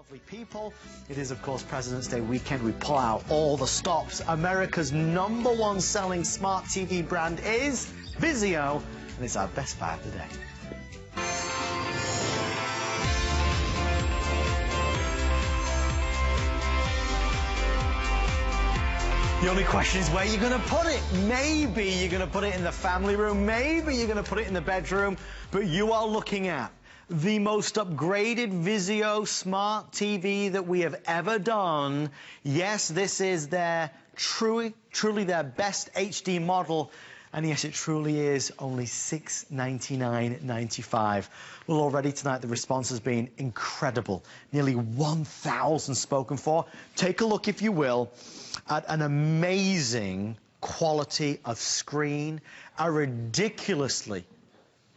Lovely people. It is, of course, President's Day weekend. We pull out all the stops. America's #1 selling smart TV brand is Vizio, and it's our best buy of the day. The only question is where you're going to put it. Maybe you're going to put it in the family room. Maybe you're going to put it in the bedroom. But you are looking at the most upgraded Vizio smart TV that we have ever done. Yes, this is their truly their best HD model. And yes, it truly is only $699.95. Well, already tonight the response has been incredible. Nearly 1,000 spoken for. Take a look, if you will, at an amazing quality of screen, a ridiculously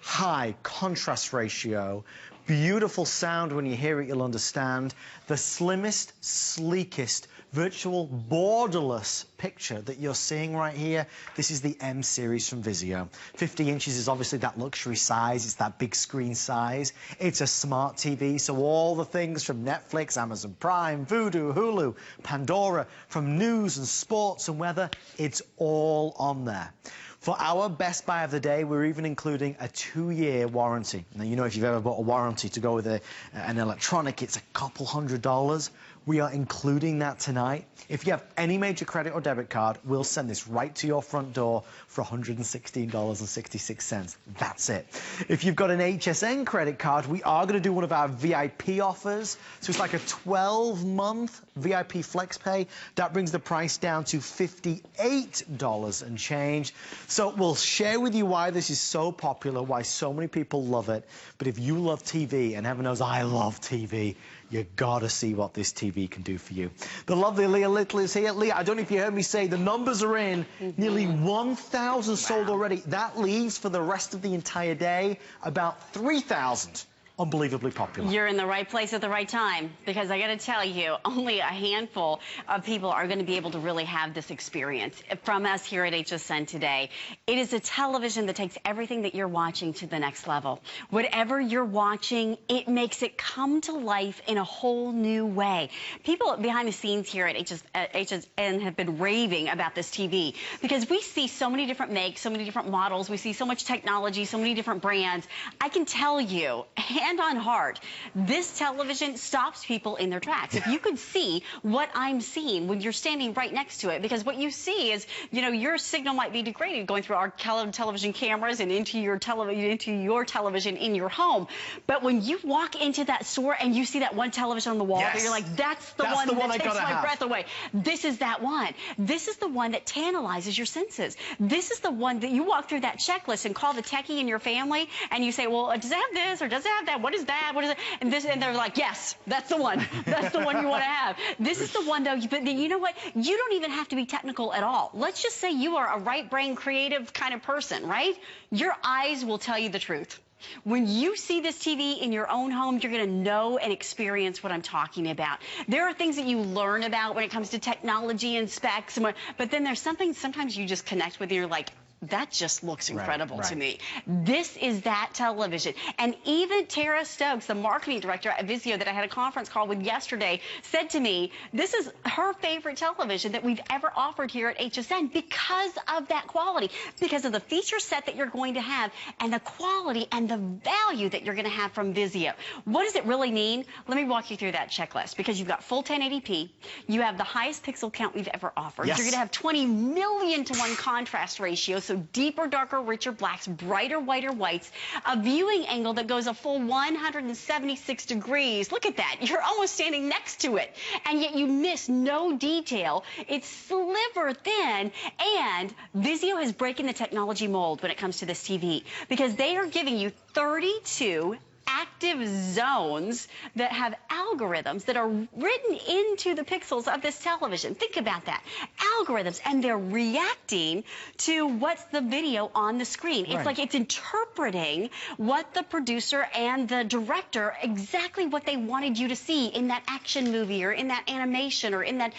high contrast ratio, beautiful sound. When you hear it, you'll understand. The slimmest, sleekest, virtual borderless picture that you're seeing right here. This is the M series from Vizio. 50 inches is obviously that luxury size. It's that big screen size. It's a smart TV, so all the things from Netflix, Amazon Prime, Vudu, Hulu, Pandora, from news and sports and weather, it's all on there. For our best buy of the day, we're even including a 2-year warranty. Now, you know, if you've ever bought a warranty to go with an electronic, it's a couple $100s. We are including that tonight. If you have any major credit or debit card, we'll send this right to your front door for $116.66. That's it. If you've got an HSN credit card, we are going to do one of our VIP offers. So it's like a 12-month VIP Flex Pay. That brings the price down to $58 and change. So we'll share with you why this is so popular, why so many people love it. But if you love TV, and heaven knows I love TV, you gotta see what this TV can do for you. The lovely Leah Little is here. Leah, I don't know if you heard me say the numbers are in. Nearly 1,000 sold already. That leaves for the rest of the entire day about 3,000. Unbelievably popular. You're in the right place at the right time, because I gotta tell you, only a handful of people are gonna be able to really have this experience from us here at HSN today. It is a television that takes everything that you're watching to the next level. Whatever you're watching, it makes it come to life in a whole new way. People behind the scenes here at HSN have been raving about this TV, because we see so many different makes, so many different models, we see so much technology, so many different brands. I can tell you, hand on heart, this television stops people in their tracks. If you could see what I'm seeing when you're standing right next to it, because what you see is, you know, your signal might be degraded going through our television cameras and into your television in your home. But when you walk into that store and you see that one television on the wall, yes, you're like, that's the one that takes my breath away. This is that one. This is the one that tantalizes your senses. This is the one that you walk through that checklist and call the techie in your family and you say, well, does it have this or does it have that? What is that? What is it? And they're like, yes, that's the one. That's the one you want to have. This is the one, though. But you know what? You don't even have to be technical at all. Let's just say you are a right-brain, creative kind of person, right? Your eyes will tell you the truth. When you see this TV in your own home, you're going to know and experience what I'm talking about. There are things that you learn about when it comes to technology and specs, but then there's something sometimes you just connect with and you're like, that just looks incredible to me. This is that television. And even Tara Stokes, the marketing director at Vizio that I had a conference call with yesterday, said to me, this is her favorite television that we've ever offered here at HSN because of that quality, because of the feature set that you're going to have and the quality and the value that you're going to have from Vizio. What does it really mean? Let me walk you through that checklist, because you've got full 1080p. You have the highest pixel count we've ever offered. Yes. You're going to have 20 million to 1 contrast ratio, so deeper, darker, richer blacks, brighter, whiter whites, a viewing angle that goes a full 176 degrees. Look at that. You're almost standing next to it, and yet you miss no detail. It's sliver thin, and Vizio has broken the technology mold when it comes to this TV, because they are giving you 32 active zones that have algorithms that are written into the pixels of this television. Think about that. Algorithms, and they're reacting to what's the video on the screen. It's like it's interpreting what the producer and the director, exactly what they wanted you to see in that action movie or in that animation or in that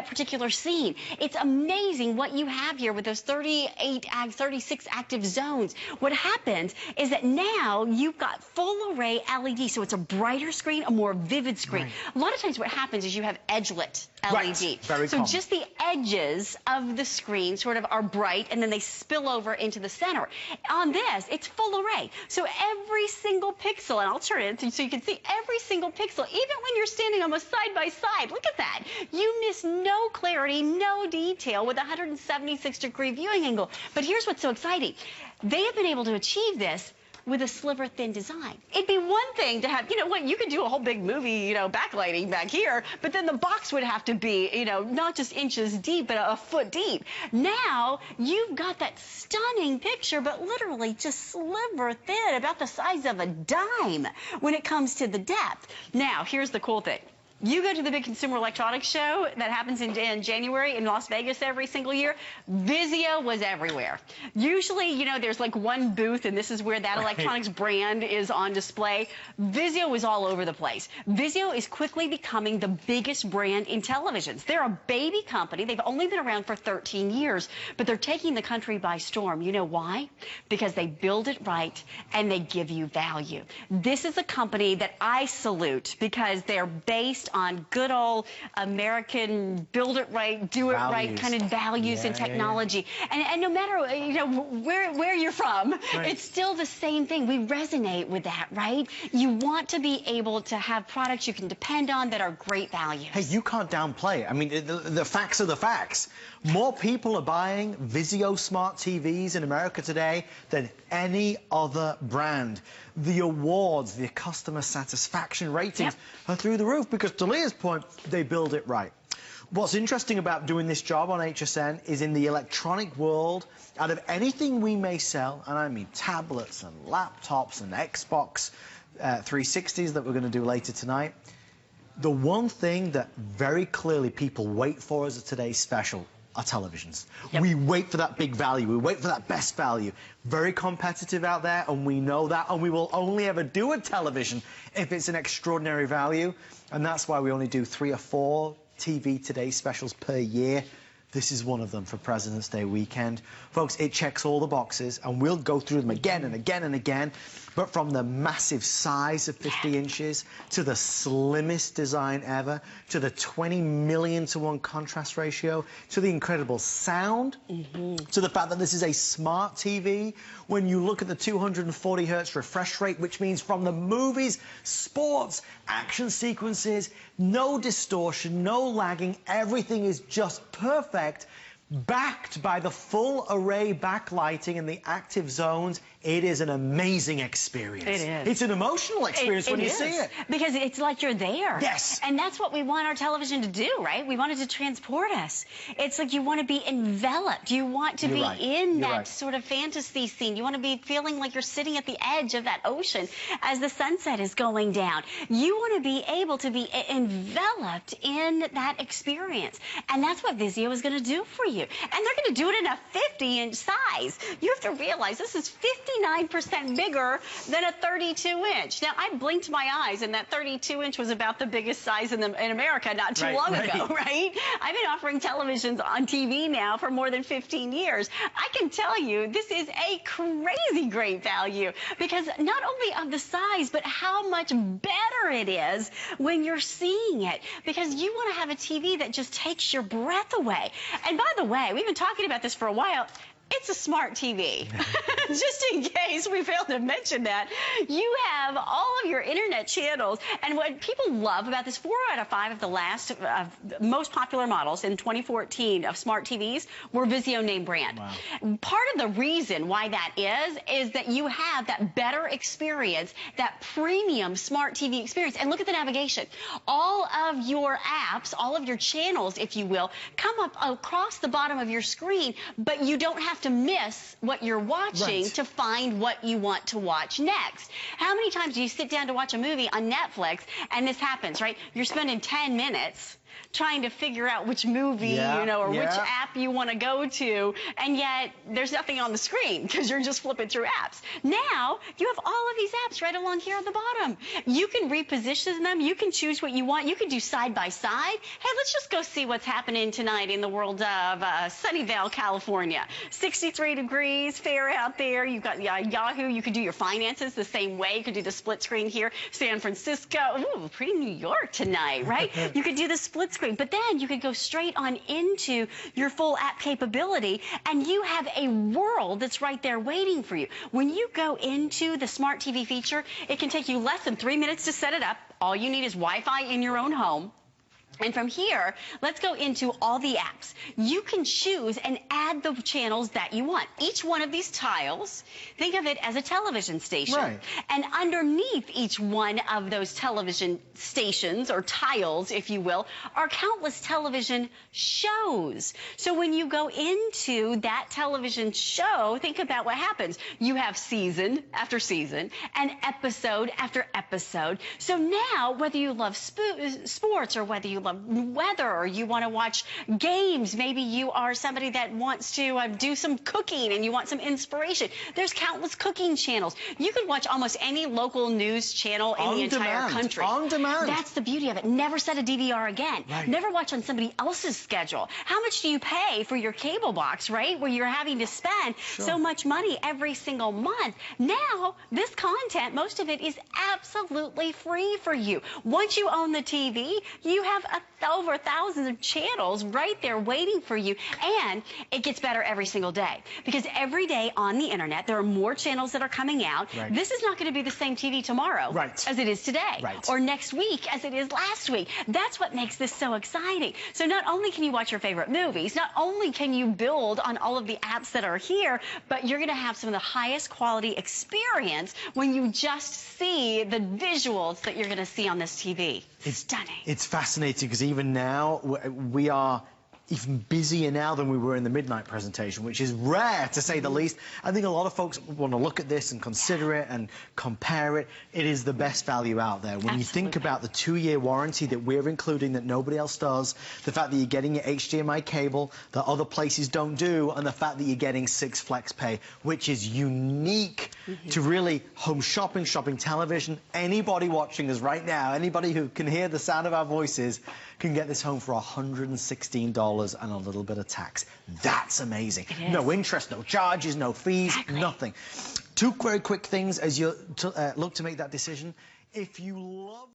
particular scene. It's amazing what you have here with those 36 active zones. What happens is that now you've got full Fullarray LED, so it's a brighter screen, a more vivid screen. Right. A lot of times what happens is you have edge-lit LED. Right. Very so common. just the edges of the screen sort of are bright, and then they spill over into the center. On this, it's full array. So every single pixel, and I'll turn it so you can see every single pixel, even when you're standing almost side by side. Look at that. You miss no clarity, no detail with a 176-degree viewing angle. But here's what's so exciting. They have been able to achieve this with a sliver-thin design. It'd be one thing to have, you know what, you could do a whole big movie, you know, backlighting back here, but then the box would have to be, you know, not just inches deep, but a foot deep. Now, you've got that stunning picture, but literally just sliver-thin, about the size of a dime when it comes to the depth. Now, here's the cool thing. You go to the big Consumer Electronics Show that happens in January in Las Vegas every single year. Vizio was everywhere. Usually, you know, there's like one booth, and this is where that electronics brand is on display. Vizio was all over the place. Vizio is quickly becoming the biggest brand in televisions. They're a baby company. They've only been around for 13 years, but they're taking the country by storm. You know why? Because they build it right, and they give you value. This is a company that I salute because they're based on good old American build it right, do it right kind of values and technology. And no matter, you know, where you're from, it's still the same thing. We resonate with that, right? You want to be able to have products you can depend on that are great values. Hey, you can't downplay it. I mean, the facts are the facts. More people are buying Vizio smart TVs in America today than any other brand. The awards, the customer satisfaction ratings are through the roof because, to Leah's point, they build it right. What's interesting about doing this job on HSN is in the electronic world, out of anything we may sell, and I mean tablets and laptops and Xbox 360s that we're going to do later tonight, the one thing that very clearly people wait for as a today's special are televisions. We wait for that big value. We wait for that best value. Very competitive out there, and we know that, and we will only ever do a television if it's an extraordinary value, and that's why we only do 3 or 4 TV Today specials per year. This is one of them for President's Day weekend. Folks, it checks all the boxes, and we'll go through them again and again and again. But from the massive size of 50 inches, to the slimmest design ever, to the 20 million to 1 contrast ratio, to the incredible sound, to the fact that this is a smart TV. When you look at the 240 hertz refresh rate, which means from the movies, sports, action sequences, no distortion, no lagging, everything is just perfect, backed by the full array backlighting and the active zones. It is an amazing experience. It is. It's an emotional experience when you see it. Because it's like you're there. Yes. And that's what we want our television to do, right? We want it to transport us. It's like you want to be enveloped. You want to be in that sort of fantasy scene. You want to be feeling like you're sitting at the edge of that ocean as the sunset is going down. You want to be able to be enveloped in that experience. And that's what Vizio is going to do for you. And they're going to do it in a 50-inch size. You have to realize this is 59% bigger than a 32-inch. Now, I blinked my eyes, and that 32-inch was about the biggest size in America not too long ago, right? I've been offering televisions on TV now for more than 15 years. I can tell you this is a crazy great value because not only of the size, but how much better it is when you're seeing it, because you want to have a TV that just takes your breath away. And by the way, we've been talking about this for a while. It's a smart TV. Just in case we failed to mention that, you have all of your internet channels. And what people love about this, 4 out of 5 of the most popular models in 2014 of smart TVs were Vizio name brand. Wow. Part of the reason why that is that you have that better experience, that premium smart TV experience. And look at the navigation. All of your apps, all of your channels, if you will, come up across the bottom of your screen, but you don't have to miss what you're watching to find what you want to watch next. How many times do you sit down to watch a movie on Netflix and this happens, right? You're spending 10 minutes trying to figure out which movie, you know, or which app you want to go to, and yet there's nothing on the screen because you're just flipping through apps. Now, you have all of these apps right along here on the bottom. You can reposition them. You can choose what you want. You can do side by side. Hey, let's just go see what's happening tonight in the world of Sunnyvale, California. 63 degrees, fair out there. You've got Yahoo. You can do your finances the same way. You could do the split screen here. San Francisco. Ooh, pretty New York tonight, right? You could do the split screen, but then you could go straight on into your full app capability, and you have a world that's right there waiting for you. When you go into the smart TV feature, it can take you less than 3 minutes to set it up. All you need is Wi-Fi in your own home. And from here, let's go into all the apps. You can choose and add the channels that you want. Each one of these tiles, think of it as a television station. Right. And underneath each one of those television stations, or tiles, if you will, are countless television shows. So when you go into that television show, think about what happens. You have season after season and episode after episode. So now, whether you love sports or whether you love weather, or you want to watch games, maybe you are somebody that wants to do some cooking and you want some inspiration, there's countless cooking channels. You could watch almost any local news channel in the entire country. On demand. That's the beauty of it. Never set a DVR again. Right. Never watch on somebody else's schedule. How much do you pay for your cable box, right, where you're having to spend so much money every single month? Now, this content, most of it is absolutely free for you. Once you own the TV, you have over thousands of channels right there waiting for you, and it gets better every single day, because every day on the internet there are more channels that are coming out. Right. This is not going to be the same TV tomorrow as it is today, or next week as it is last week. That's what makes this so exciting. So not only can you watch your favorite movies, not only can you build on all of the apps that are here, but you're going to have some of the highest quality experience when you just see the visuals that you're going to see on this TV. It's stunning. It's fascinating, because even now we are even busier now than we were in the midnight presentation, which is rare, to say the least. I think a lot of folks want to look at this and consider it and compare it. It is the best value out there. When you think about the 2-year warranty that we're including that nobody else does, the fact that you're getting your HDMI cable that other places don't do, and the fact that you're getting 6 flex pay, which is unique to really home shopping, television. Anybody watching us right now, anybody who can hear the sound of our voices, can get this home for $116 and a little bit of tax. That's amazing. No interest, no charges, no fees, nothing. 2 very quick things as you look to make that decision. If you love